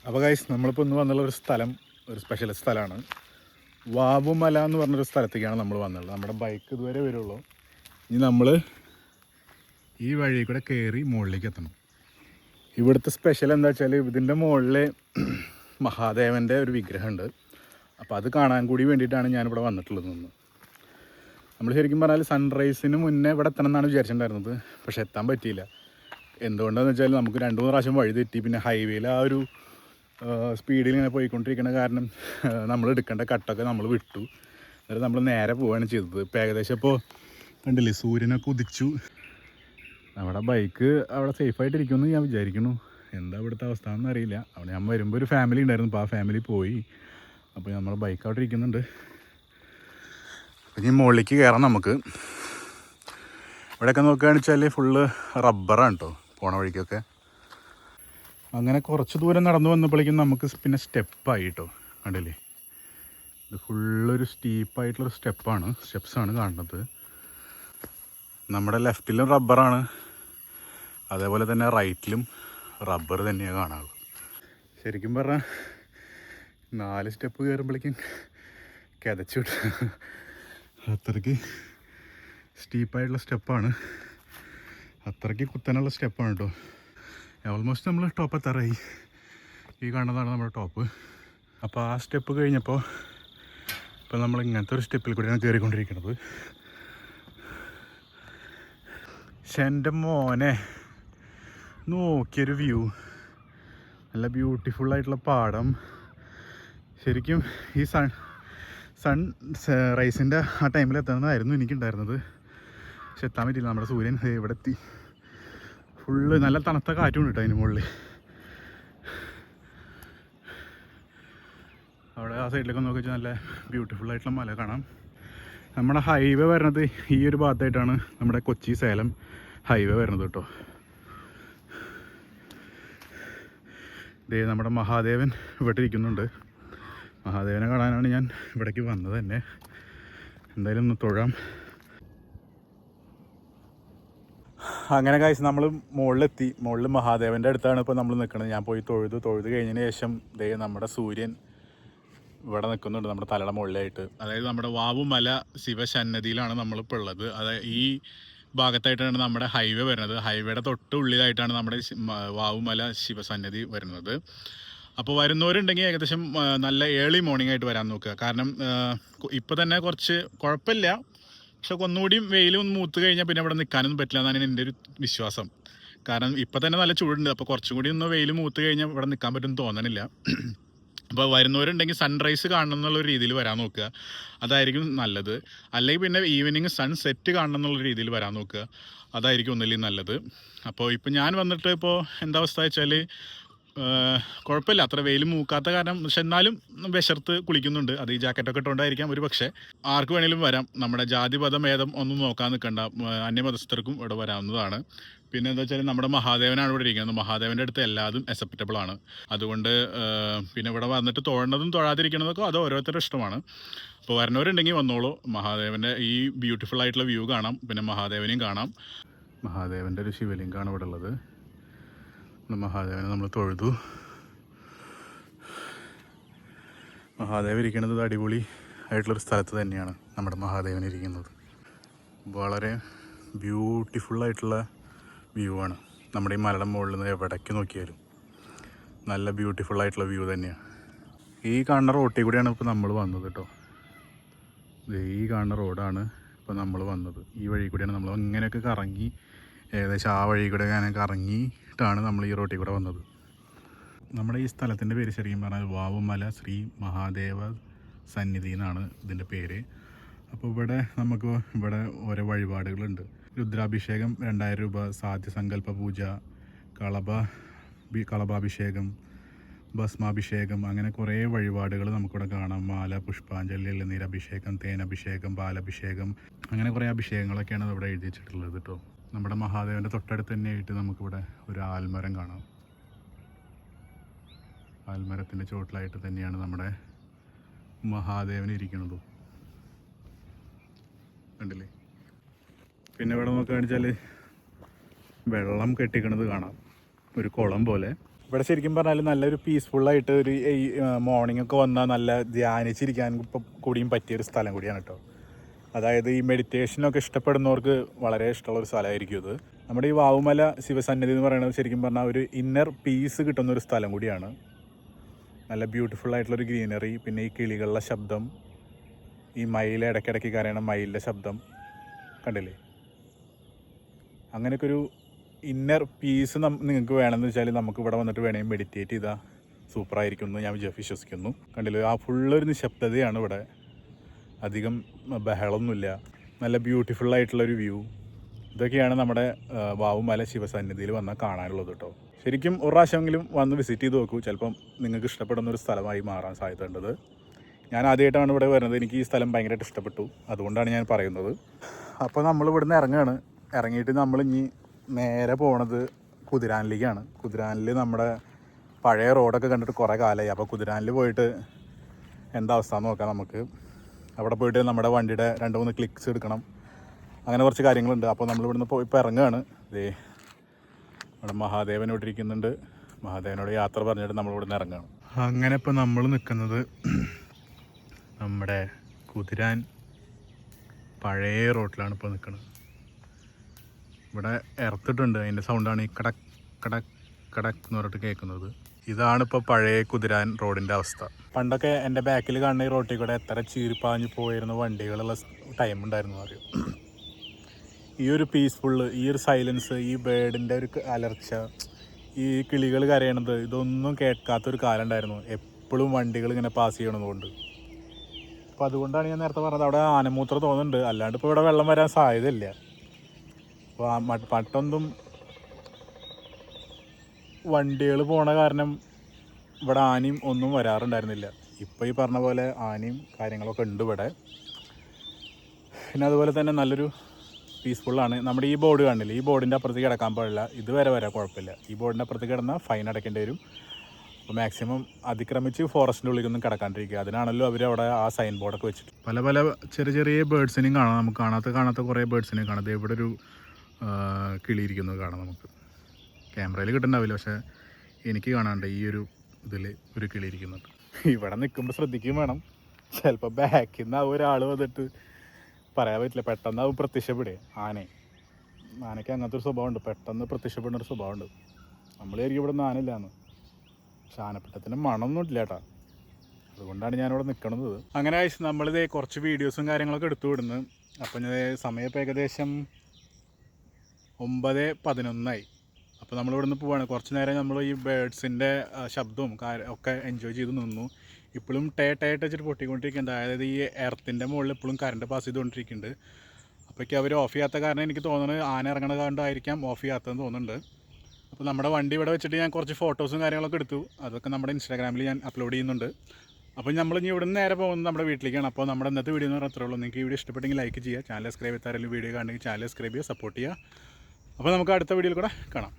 അപ്പോൾ ഗൈസ് നമ്മളിപ്പോൾ ഇന്ന് വന്നുള്ള ഒരു സ്ഥലം ഒരു സ്പെഷ്യൽ സ്ഥലമാണ്. വാവുമല എന്ന് പറഞ്ഞൊരു സ്ഥലത്തേക്കാണ് നമ്മൾ വന്നുള്ളത്. നമ്മുടെ ബൈക്ക് ഇതുവരെ വരുള്ളൂ. ഇനി നമ്മൾ ഈ വഴി കൂടെ കയറി മുകളിലേക്ക് എത്തണം. ഇവിടുത്തെ സ്പെഷ്യൽ എന്താ വെച്ചാൽ ഇതിൻ്റെ മുകളിൽ മഹാദേവൻ്റെ ഒരു വിഗ്രഹമുണ്ട്. അപ്പോൾ അത് കാണാൻ കൂടി വേണ്ടിയിട്ടാണ് ഞാനിവിടെ വന്നിട്ടുള്ളത്. നമ്മൾ ശരിക്കും പറഞ്ഞാൽ സൺറൈസിന് മുന്നേ ഇവിടെ എത്തണം എന്നാണ് വിചാരിച്ചിട്ടുണ്ടായിരുന്നത്. പക്ഷെ എത്താൻ പറ്റിയില്ല. എന്തുകൊണ്ടാണെന്ന് വെച്ചാൽ നമുക്ക് 2-3 പ്രാവശ്യം വഴി തെറ്റി. പിന്നെ ഹൈവേയിൽ ആ ഒരു സ്പീഡിൽ ഇങ്ങനെ പോയിക്കൊണ്ടിരിക്കുന്ന കാരണം നമ്മൾ എടുക്കേണ്ട കട്ടൊക്കെ നമ്മൾ വിട്ടു. എന്നിട്ട് നമ്മൾ നേരെ പോവുകയാണ് ചെയ്തത്. ഇപ്പോൾ ഏകദേശം ഇപ്പോൾ കണ്ടില്ലേ, സൂര്യനൊക്കെ ഉദിച്ചു. നമ്മുടെ ബൈക്ക് അവിടെ സേഫായിട്ടിരിക്കുമെന്ന് ഞാൻ വിചാരിക്കുന്നു. എന്താ ഇവിടുത്തെ അവസ്ഥ എന്നറിയില്ല. അവിടെ ഞാൻ വരുമ്പോൾ ഒരു ഫാമിലി ഉണ്ടായിരുന്നു. അപ്പോൾ ആ ഫാമിലി പോയി. അപ്പോൾ നമ്മൾ ബൈക്ക് അവിടെ ഇരിക്കുന്നുണ്ട്. ഇനി മുകളിലേക്ക് കയറാം നമുക്ക്. ഇവിടെയൊക്കെ നോക്കുകയാണെന്ന് വെച്ചാൽ ഫുള്ള് റബ്ബറാണ് കേട്ടോ പോണ വഴിക്കൊക്കെ. അങ്ങനെ കുറച്ച് ദൂരം നടന്നു വന്നപ്പോഴേക്കും നമുക്ക് പിന്നെ സ്റ്റെപ്പായി കേട്ടോ. കണ്ടില്ലേ, ഇത് ഫുള്ളൊരു സ്റ്റീപ്പായിട്ടുള്ളൊരു സ്റ്റെപ്സാണ് കാണുന്നത്. നമ്മുടെ ലെഫ്റ്റിലും റബ്ബറാണ്, അതേപോലെ തന്നെ റൈറ്റിലും റബ്ബർ തന്നെയാണ് കാണാറുള്ളത്. ശരിക്കും പറഞ്ഞാൽ 4 സ്റ്റെപ്പ് കയറുമ്പോഴേക്കും കിതച്ചു വിട്ടു. അത്രയ്ക്ക് സ്റ്റീപ്പായിട്ടുള്ള സ്റ്റെപ്പാണ്, അത്രയ്ക്ക് കുത്തനുള്ള സ്റ്റെപ്പാണ് കേട്ടോ. ഓൾമോസ്റ്റ് നമ്മൾ ടോപ്പ് എത്താറായി. ഈ കാണുന്നതാണ് നമ്മുടെ ടോപ്പ്. അപ്പോൾ ആ സ്റ്റെപ്പ് കഴിഞ്ഞപ്പോൾ ഇപ്പോൾ നമ്മൾ ഇങ്ങനത്തെ ഒരു സ്റ്റെപ്പിൽ കൂടിയാണ് കയറിക്കൊണ്ടിരിക്കുന്നത്. പക്ഷെ എൻ്റെ മോനെ നോക്കിയൊരു വ്യൂ, നല്ല ബ്യൂട്ടിഫുള്ളായിട്ടുള്ള പാടം. ശരിക്കും ഈ സൺ റൈസിൻ്റെ ആ ടൈമിൽ എത്തുന്നതായിരുന്നു എനിക്കുണ്ടായിരുന്നത്. പക്ഷെ എത്താൻ പറ്റില്ല. നമ്മുടെ സൂര്യൻ ഇവിടെ എത്തി. ഫുള്ള് നല്ല തണുത്ത കാറ്റും ഉണ്ട് കേട്ടോ അതിന് മുകളിൽ. അവിടെ ആ സൈഡിലൊക്കെ നോക്കി വെച്ചാൽ നല്ല ബ്യൂട്ടിഫുള്ളായിട്ടുള്ള മല കാണാം. നമ്മുടെ ഹൈവേ വരുന്നത് ഈ ഒരു ഭാഗത്തായിട്ടാണ്. നമ്മുടെ കൊച്ചി സേലം ഹൈവേ വരുന്നത് കേട്ടോ. ദേ നമ്മുടെ മഹാദേവൻ ഇവിടെ ഇരിക്കുന്നുണ്ട്. മഹാദേവനെ കാണാനാണ് ഞാൻ ഇവിടേക്ക് വന്നത് തന്നെ. എന്തായാലും ഒന്ന് തൊഴാം. അങ്ങനെ കാഴ്ച നമ്മൾ മുകളിലെത്തി. മുകളിൽ മഹാദേവൻ്റെ അടുത്താണ് ഇപ്പോൾ നമ്മൾ നിൽക്കുന്നത്. ഞാൻ പോയി തൊഴുത് കഴിഞ്ഞതിന് ശേഷം ദേ നമ്മുടെ സൂര്യൻ ഇവിടെ നിൽക്കുന്നുണ്ട് നമ്മുടെ തലയുടെ മുകളിലായിട്ട്. അതായത് നമ്മുടെ വാവുമല ശിവസന്നിധിയിലാണ് നമ്മളിപ്പോൾ ഉള്ളത്. അതായത് ഈ ഭാഗത്തായിട്ടാണ് നമ്മുടെ ഹൈവേ വരുന്നത്. ഹൈവേയുടെ തൊട്ട് ഉള്ളിലായിട്ടാണ് നമ്മുടെ വാവുമല ശിവസന്നിധി വരുന്നത്. അപ്പോൾ വരുന്നവരുണ്ടെങ്കിൽ ഏകദേശം നല്ല ഏർലി മോർണിംഗ് ആയിട്ട് വരാൻ നോക്കുക. കാരണം ഇപ്പോൾ തന്നെ കുറച്ച് കുഴപ്പമില്ല, പക്ഷെ ഒന്നുകൂടിയും വെയിലും മൂത്ത് കഴിഞ്ഞാൽ പിന്നെ ഇവിടെ നിൽക്കാനൊന്നും പറ്റില്ല എന്നാണ് എൻ്റെ ഒരു വിശ്വാസം. കാരണം ഇപ്പം തന്നെ നല്ല ചൂടുണ്ട്. അപ്പോൾ കുറച്ചും കൂടി ഒന്ന് വെയിൽ മൂത്ത് കഴിഞ്ഞാൽ ഇവിടെ നിൽക്കാൻ പറ്റുമെന്ന് തോന്നണില്ല. അപ്പോൾ വരുന്നവരുണ്ടെങ്കിൽ സൺറൈസ് കാണണം എന്നുള്ള രീതിയിൽ വരാൻ നോക്കുക, അതായിരിക്കും നല്ലത്. അല്ലെങ്കിൽ പിന്നെ ഈവനിങ് സൺസെറ്റ് കാണണം എന്നുള്ള രീതിയിൽ വരാൻ നോക്കുക, അതായിരിക്കും ഒന്നില്ലെങ്കിൽ നല്ലത്. അപ്പോൾ ഇപ്പോൾ ഞാൻ വന്നിട്ട് ഇപ്പോൾ എന്താ അവസ്ഥ വെച്ചാൽ കുഴപ്പമില്ല, അത്ര വെയിൽ മൂക്കാത്ത കാരണം. പക്ഷെ എന്നാലും വിശർത്ത് കുളിക്കുന്നുണ്ട്. അത് ഈ ജാക്കറ്റൊക്കെ ഇട്ടുകൊണ്ടായിരിക്കാം ഒരു പക്ഷേ. ആർക്ക് വേണമെങ്കിലും വരാം. നമ്മുടെ ജാതിമതം ഭേദം ഒന്നും നോക്കാൻ നിൽക്കണ്ട. അന്യമതസ്ഥർക്കും ഇവിടെ വരാവുന്നതാണ്. പിന്നെ എന്താ വെച്ചാൽ നമ്മുടെ മഹാദേവനാണ് ഇവിടെ ഇരിക്കുന്നത്. മഹാദേവൻ്റെ അടുത്ത് എല്ലാതും അക്സെപ്റ്റബിൾ ആണ്. അതുകൊണ്ട് പിന്നെ ഇവിടെ വന്നിട്ട് തൊഴുന്നതും തൊഴാതിരിക്കുന്നതൊക്കെ അത് ഓരോരുത്തരുടെ ഇഷ്ടമാണ്. അപ്പോൾ വരണവരുണ്ടെങ്കിൽ വന്നോളൂ. മഹാദേവൻ്റെ ഈ ബ്യൂട്ടിഫുൾ ആയിട്ടുള്ള വ്യൂ കാണാം, പിന്നെ മഹാദേവനെയും കാണാം. മഹാദേവൻ്റെ ഒരു ശിവലിംഗമാണ് ഇവിടെ ഉള്ളത്. മഹാദേവനെ നമ്മൾ തൊഴുതു. മഹാദേവൻ ഇരിക്കുന്നത് അടിപൊളി ആയിട്ടുള്ളൊരു സ്ഥലത്ത് തന്നെയാണ് നമ്മുടെ മഹാദേവൻ ഇരിക്കുന്നത്. വളരെ ബ്യൂട്ടിഫുള്ളായിട്ടുള്ള വ്യൂ ആണ്. നമ്മുടെ ഈ മലയുടെ മുകളിൽ നിന്ന് എവിടേക്ക് നോക്കിയാലും നല്ല ബ്യൂട്ടിഫുള്ളായിട്ടുള്ള വ്യൂ തന്നെയാണ്. ഈ കാണുന്ന റോട്ടിൽ കൂടെയാണ് ഇപ്പോൾ നമ്മൾ വന്നത് കേട്ടോ. ഈ കാണുന്ന റോഡാണ് ഇപ്പോൾ നമ്മൾ വന്നത്. ഈ വഴി കൂടെയാണ് നമ്മൾ ഇങ്ങനെയൊക്കെ കറങ്ങി, ഏകദേശം ആ വഴി കൂടെ ഞാൻ കറങ്ങിയിട്ടാണ് നമ്മൾ ഈ റോട്ടിൽ കൂടെ വന്നത്. നമ്മുടെ ഈ സ്ഥലത്തിൻ്റെ പേര് ശരിക്കും പറഞ്ഞാൽ വാവുമല ശ്രീ മഹാദേവ സന്നിധി എന്നാണ് ഇതിൻ്റെ പേര്. അപ്പോൾ ഇവിടെ നമുക്ക് ഇവിടെ ഓരോ വഴിപാടുകളുണ്ട്. രുദ്രാഭിഷേകം 2000 രൂപ, സാധ്യസങ്കല്പ പൂജ, കളഭാഭിഷേകം, ഭസ്മാഭിഷേകം, അങ്ങനെ കുറേ വഴിപാടുകൾ നമുക്കിവിടെ കാണാം. മാല, പുഷ്പാഞ്ജലി, ഇളനീരഭിഷേകം, തേനഭിഷേകം, പാലഭിഷേകം, അങ്ങനെ കുറേ അഭിഷേകങ്ങളൊക്കെയാണ് ഇവിടെ എഴുതി വെച്ചിട്ടുള്ളത് കേട്ടോ. നമ്മുടെ മഹാദേവൻ്റെ തൊട്ടടുത്ത് തന്നെയായിട്ട് നമുക്കിവിടെ ഒരു ആൽമരം കാണാം. ആൽമരത്തിൻ്റെ ചുവട്ടിലായിട്ട് തന്നെയാണ് നമ്മുടെ മഹാദേവൻ ഇരിക്കുന്നത്. കണ്ടില്ലേ? പിന്നെ ഇവിടെ നോക്കുകയാണെന്ന് വെച്ചാൽ വെള്ളം കെട്ടിക്കണത് കാണാം, ഒരു കുളം പോലെ. ഇവിടെ ശരിക്കും പറഞ്ഞാൽ നല്ലൊരു പീസ്ഫുള്ളായിട്ട് ഒരു മോർണിംഗ് ഒക്കെ വന്നാൽ നല്ല ധ്യാനിച്ചിരിക്കാൻ ഇപ്പം കൂടിയും പറ്റിയൊരു സ്ഥലം കൂടിയാണ് കേട്ടോ. അതായത് ഈ മെഡിറ്റേഷനൊക്കെ ഇഷ്ടപ്പെടുന്നവർക്ക് വളരെ ഇഷ്ടമുള്ളൊരു സ്ഥലമായിരിക്കും ഇത്. നമ്മുടെ ഈ വാവുമല ശിവസന്നിധി എന്ന് പറയുന്നത് ശരിക്കും പറഞ്ഞാൽ ഒരു ഇന്നർ പീസ് കിട്ടുന്നൊരു സ്ഥലം കൂടിയാണ്. നല്ല ബ്യൂട്ടിഫുള്ളായിട്ടുള്ളൊരു ഗ്രീനറി, പിന്നെ ഈ കിളികളുടെ ശബ്ദം, ഈ മയിൽ ഇടയ്ക്കിടയ്ക്ക് കരയണ മയിലിൻ്റെ ശബ്ദം കണ്ടില്ലേ. അങ്ങനെയൊക്കെ ഒരു ഇന്നർ പീസ് നിങ്ങൾക്ക് വേണമെന്ന് വെച്ചാൽ നമുക്ക് ഇവിടെ വന്നിട്ട് വേണമെങ്കിൽ മെഡിറ്റേറ്റ് ചെയ്താൽ സൂപ്പറായിരിക്കും എന്ന് ഞാൻ വിശ്വസിക്കുന്നു. കണ്ടില്ലേ, ആ ഫുള്ളൊരു നിശബ്ദതയാണ് ഇവിടെ. അധികം ബഹളമൊന്നുമില്ല. നല്ല ബ്യൂട്ടിഫുള്ളായിട്ടുള്ളൊരു വ്യൂ. ഇതൊക്കെയാണ് നമ്മുടെ വാവുമല ശിവസന്നിധിയിൽ വന്നാൽ കാണാനുള്ളത് കേട്ടോ. ശരിക്കും ഒരു പ്രാവശ്യമെങ്കിലും വന്ന് വിസിറ്റ് ചെയ്ത് നോക്കൂ. ചിലപ്പം നിങ്ങൾക്ക് ഇഷ്ടപ്പെടുന്നൊരു സ്ഥലമായി മാറാൻ സാധ്യതയുണ്ടത്. ഞാൻ ആദ്യമായിട്ടാണ് ഇവിടെ വരുന്നത്. എനിക്ക് ഈ സ്ഥലം ഭയങ്കരമായിട്ട് ഇഷ്ടപ്പെട്ടു, അതുകൊണ്ടാണ് ഞാൻ പറയുന്നത്. അപ്പോൾ നമ്മൾ ഇവിടുന്ന് ഇറങ്ങുകയാണ്. ഇറങ്ങിയിട്ട് നമ്മൾ ഇനി നേരെ പോണത് കുതിരാനിലേക്കാണ്. കുതിരാനിൽ നമ്മുടെ പഴയ റോഡൊക്കെ കണ്ടിട്ട് കുറേ കാലമായി. അപ്പോൾ കുതിരാനിൽ പോയിട്ട് എന്താ അവസ്ഥ എന്ന് നോക്കാം നമുക്ക്. അവിടെ പോയിട്ട് നമ്മുടെ വണ്ടിയുടെ 2-3 ക്ലിക്സ് എടുക്കണം, അങ്ങനെ കുറച്ച് കാര്യങ്ങളുണ്ട്. അപ്പോൾ നമ്മൾ ഇവിടുന്ന് ഇപ്പോൾ ഇറങ്ങുകയാണ്. ദേ ഇവിടെ മഹാദേവൻ ഇവിടെ ഇരിക്കുന്നുണ്ട്. മഹാദേവനോട് യാത്ര പറഞ്ഞിട്ട് നമ്മൾ ഇവിടുന്ന് ഇറങ്ങുകയാണ്. അങ്ങനെ ഇപ്പോൾ നമ്മൾ നിൽക്കുന്നത് നമ്മുടെ കുതിരാൻ പഴയ റോട്ടിലാണ് ഇപ്പോൾ നിൽക്കുന്നത്. ഇവിടെ ഇറത്തിട്ടുണ്ട്, അതിൻ്റെ സൗണ്ടാണ് ഈ കടക്ക് കടക്ക് കടക്ക് എന്ന് പറഞ്ഞിട്ട് കേൾക്കുന്നത്. ഇതാണിപ്പോൾ പഴയ കുതിരാൻ റോഡിൻ്റെ അവസ്ഥ. പണ്ടൊക്കെ എൻ്റെ ബാക്കിൽ കാണുന്ന ഈ റോട്ടിൽ കൂടെ എത്ര ചീറിപ്പാഞ്ഞ് പോയിരുന്ന വണ്ടികളുള്ള ടൈം ഉണ്ടായിരുന്നു അറിയും. ഈ ഒരു പീസ്ഫുള്ള്, ഈ ഒരു സൈലൻസ്, ഈ ബേർഡിൻ്റെ ഒരു അലർച്ച, ഈ കിളികൾ കരയണത്, ഇതൊന്നും കേൾക്കാത്തൊരു കാലം ഉണ്ടായിരുന്നു. എപ്പോഴും വണ്ടികൾ ഇങ്ങനെ പാസ് ചെയ്യണതുകൊണ്ട്. അപ്പോൾ അതുകൊണ്ടാണ് ഞാൻ നേരത്തെ പറഞ്ഞത് അവിടെ ആനമൂത്രം തോന്നുന്നുണ്ട്. അല്ലാണ്ട് ഇപ്പോൾ ഇവിടെ വെള്ളം വരാൻ സാധ്യതയില്ല. അപ്പോൾ പട്ടൊന്നും വണ്ടികൾ പോണ കാരണം ഇവിടെ ആനയും ഒന്നും വരാറുണ്ടായിരുന്നില്ല. ഇപ്പോൾ ഈ പറഞ്ഞ പോലെ ആനയും കാര്യങ്ങളൊക്കെ ഉണ്ട് ഇവിടെ. പിന്നെ അതുപോലെ തന്നെ നല്ലൊരു പീസ്ഫുള്ളാണ്. നമ്മുടെ ഈ ബോർഡ് കാണില്ല, ഈ ബോർഡിൻ്റെ അപ്പുറത്തേക്ക് കിടക്കാൻ പാടില്ല. ഇതുവരെ വരാം, കുഴപ്പമില്ല. ഈ ബോർഡിൻ്റെ അപ്പുറത്തേക്ക് കിടന്നാൽ ഫൈൻ അടയ്ക്കേണ്ടി വരും. അപ്പോൾ മാക്സിമം അതിക്രമിച്ച് ഫോറസ്റ്റിൻ്റെ ഉള്ളിലൊന്നും കിടക്കാണ്ടിരിക്കുക. അതിനാണല്ലോ അവർ അവിടെ ആ സൈൻ ബോർഡൊക്കെ വെച്ചിട്ട്. പല പല ചെറിയ ചെറിയ ബേർഡ്സിനെയും കാണാം. നമുക്ക് കാണാത്ത കുറേ ബേർഡ്സിനെയും കാണാം. ഇവിടെ ഒരു കിളിയിരിക്കുന്നത് കാണാം. നമുക്ക് ക്യാമറയിൽ കിട്ടുന്നുണ്ടാവില്ല, പക്ഷേ എനിക്ക് കാണാണ്ട് ഈ ഒരു ഇതിൽ ഒരു കിളി ഇരിക്കുന്നുണ്ട്. ഇവിടെ നിൽക്കുമ്പോൾ ശ്രദ്ധിക്കുകയും വേണം. ചിലപ്പോൾ ബാക്കിൽ നിന്ന് ഒരാൾ വന്നിട്ട് പറയാൻ പറ്റില്ല, പെട്ടെന്ന് അത് പ്രത്യക്ഷപ്പെടുക. ആനയ്ക്ക് അങ്ങനത്തെ ഒരു സ്വഭാവമുണ്ട്, പെട്ടെന്ന് പ്രത്യക്ഷപ്പെടുന്ന ഒരു സ്വഭാവമുണ്ട്. നമ്മളായിരിക്കും ഇവിടെ നിന്ന് ആനയില്ലാന്ന്, പക്ഷെ ആനപ്പെട്ടത്തിന് മണമൊന്നും ഇല്ല കേട്ടോ. അതുകൊണ്ടാണ് ഞാനിവിടെ നിൽക്കണത്. അങ്ങനെ നമ്മളിത് കുറച്ച് വീഡിയോസും കാര്യങ്ങളൊക്കെ എടുത്തു വിടുന്നു. അപ്പം ഞാൻ സമയം ഇപ്പോൾ ഏകദേശം 9:11 അപ്പോൾ നമ്മളിവിടെ നിന്ന് പോവാണ്. കുറച്ച് നേരം നമ്മൾ ഈ ബേർഡ്സിൻ്റെ ശബ്ദവും ഒക്കെ എൻജോയ് ചെയ്ത് നിന്നു. ഇപ്പോഴും ടേട്ടായിട്ട് വെച്ചിട്ട് പൊട്ടിക്കൊണ്ടിരിക്കുന്നുണ്ട്. അതായത് ഈ എർത്തിൻ്റെ മുകളിൽ ഇപ്പോഴും കറണ്ട് പാസ് ചെയ്തുകൊണ്ടിരിക്കുന്നുണ്ട്. അപ്പോഴേക്കും അവർ ഓഫ് ചെയ്യാത്ത കാരണം എനിക്ക് തോന്നുന്നത് ആന ഇറങ്ങണ കണ്ടായിരിക്കാം ഓഫ് ചെയ്യാത്തതെന്ന് തോന്നുന്നുണ്ട്. അപ്പോൾ നമ്മുടെ വണ്ടി ഇവിടെ വെച്ചിട്ട് ഞാൻ കുറച്ച് ഫോട്ടോസും കാര്യങ്ങളൊക്കെ എടുത്തു. അതൊക്കെ നമ്മുടെ ഇൻസ്റ്റാഗ്രാമിൽ ഞാൻ അപ്ലോഡ് ചെയ്യുന്നുണ്ട്. അപ്പോൾ നമ്മൾ ഇനി ഇവിടെ നിന്ന് നേരെ പോകുന്നത് നമ്മുടെ വീട്ടിലേക്കാണ്. അപ്പോൾ നമ്മുടെ ഇന്നത്തെ വീഡിയോ എന്ന് പറഞ്ഞാൽ അത്രേ ഉള്ളൂ. നിങ്ങൾക്ക് ഈ വീഡിയോ ഇഷ്ടപ്പെട്ടെങ്കിൽ ലൈക്ക് ചെയ്യുക, ചാനൽ സബ്സ്ക്രൈബ് ചെയ്താലും വീഡിയോ കാണണമെങ്കിൽ ചാനൽ സബ്സ്ക്രൈബ് ചെയ്യുക, സപ്പോർട്ട് ചെയ്യുക. അപ്പോൾ നമുക്ക് അടുത്ത വീഡിയോയിൽ കൂടെ കാണാം.